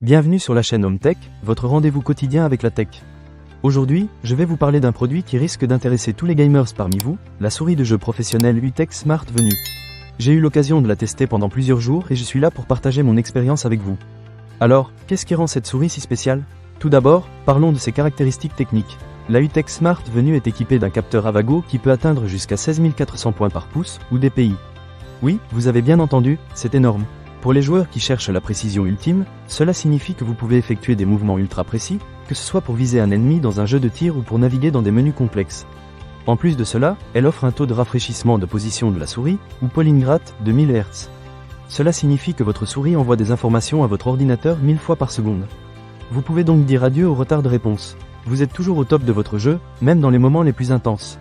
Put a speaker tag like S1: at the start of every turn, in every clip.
S1: Bienvenue sur la chaîne Home Tech, votre rendez-vous quotidien avec la tech. Aujourd'hui, je vais vous parler d'un produit qui risque d'intéresser tous les gamers parmi vous, la souris de jeu professionnelle UTech Smart Venue. J'ai eu l'occasion de la tester pendant plusieurs jours et je suis là pour partager mon expérience avec vous. Alors, qu'est-ce qui rend cette souris si spéciale? Tout d'abord, parlons de ses caractéristiques techniques. La UTech Smart Venue est équipée d'un capteur Avago qui peut atteindre jusqu'à 16 400 points par pouce ou dpi. Oui, vous avez bien entendu, c'est énorme. Pour les joueurs qui cherchent la précision ultime, cela signifie que vous pouvez effectuer des mouvements ultra précis, que ce soit pour viser un ennemi dans un jeu de tir ou pour naviguer dans des menus complexes. En plus de cela, elle offre un taux de rafraîchissement de position de la souris, ou polling rate, de 1000 Hz. Cela signifie que votre souris envoie des informations à votre ordinateur 1000 fois par seconde. Vous pouvez donc dire adieu au retard de réponse. Vous êtes toujours au top de votre jeu, même dans les moments les plus intenses.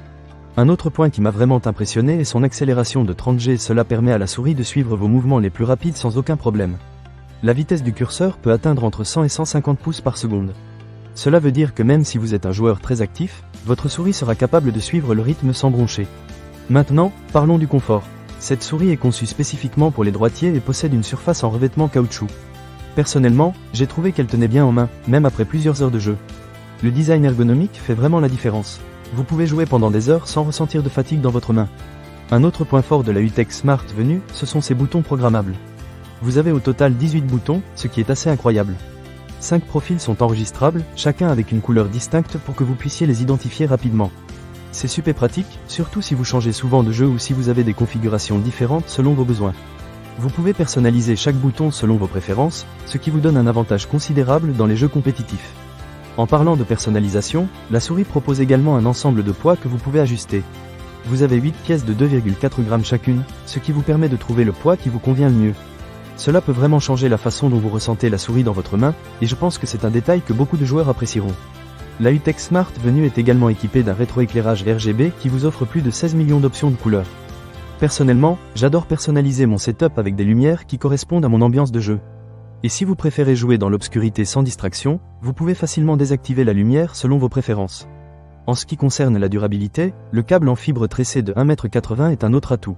S1: Un autre point qui m'a vraiment impressionné est son accélération de 30 G. Cela permet à la souris de suivre vos mouvements les plus rapides sans aucun problème. La vitesse du curseur peut atteindre entre 100 et 150 pouces par seconde. Cela veut dire que même si vous êtes un joueur très actif, votre souris sera capable de suivre le rythme sans broncher. Maintenant, parlons du confort. Cette souris est conçue spécifiquement pour les droitiers et possède une surface en revêtement caoutchouc. Personnellement, j'ai trouvé qu'elle tenait bien en main, même après plusieurs heures de jeu. Le design ergonomique fait vraiment la différence. Vous pouvez jouer pendant des heures sans ressentir de fatigue dans votre main. Un autre point fort de la UTech Smart Venue, ce sont ses boutons programmables. Vous avez au total 18 boutons, ce qui est assez incroyable. 5 profils sont enregistrables, chacun avec une couleur distincte pour que vous puissiez les identifier rapidement. C'est super pratique, surtout si vous changez souvent de jeu ou si vous avez des configurations différentes selon vos besoins. Vous pouvez personnaliser chaque bouton selon vos préférences, ce qui vous donne un avantage considérable dans les jeux compétitifs. En parlant de personnalisation, la souris propose également un ensemble de poids que vous pouvez ajuster. Vous avez 8 pièces de 2,4 grammes chacune, ce qui vous permet de trouver le poids qui vous convient le mieux. Cela peut vraiment changer la façon dont vous ressentez la souris dans votre main, et je pense que c'est un détail que beaucoup de joueurs apprécieront. La UTech Smart Venue est également équipée d'un rétroéclairage RGB qui vous offre plus de 16 millions d'options de couleurs. Personnellement, j'adore personnaliser mon setup avec des lumières qui correspondent à mon ambiance de jeu. Et si vous préférez jouer dans l'obscurité sans distraction, vous pouvez facilement désactiver la lumière selon vos préférences. En ce qui concerne la durabilité, le câble en fibre tressée de 1,80 m est un autre atout.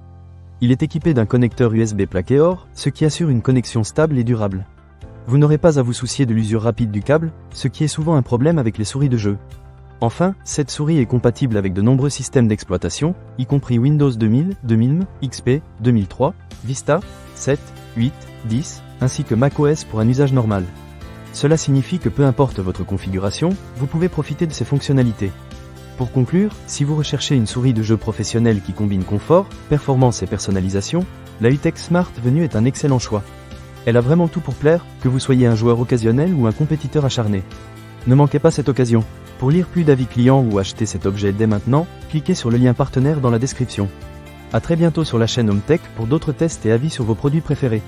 S1: Il est équipé d'un connecteur USB plaqué or, ce qui assure une connexion stable et durable. Vous n'aurez pas à vous soucier de l'usure rapide du câble, ce qui est souvent un problème avec les souris de jeu. Enfin, cette souris est compatible avec de nombreux systèmes d'exploitation, y compris Windows 2000, 2000, XP, 2003, Vista, 7, 8, 10, ainsi que macOS pour un usage normal. Cela signifie que peu importe votre configuration, vous pouvez profiter de ces fonctionnalités. Pour conclure, si vous recherchez une souris de jeu professionnelle qui combine confort, performance et personnalisation, la UTech Smart Venue est un excellent choix. Elle a vraiment tout pour plaire, que vous soyez un joueur occasionnel ou un compétiteur acharné. Ne manquez pas cette occasion. Pour lire plus d'avis clients ou acheter cet objet dès maintenant, cliquez sur le lien partenaire dans la description. A très bientôt sur la chaîne Home Tech pour d'autres tests et avis sur vos produits préférés.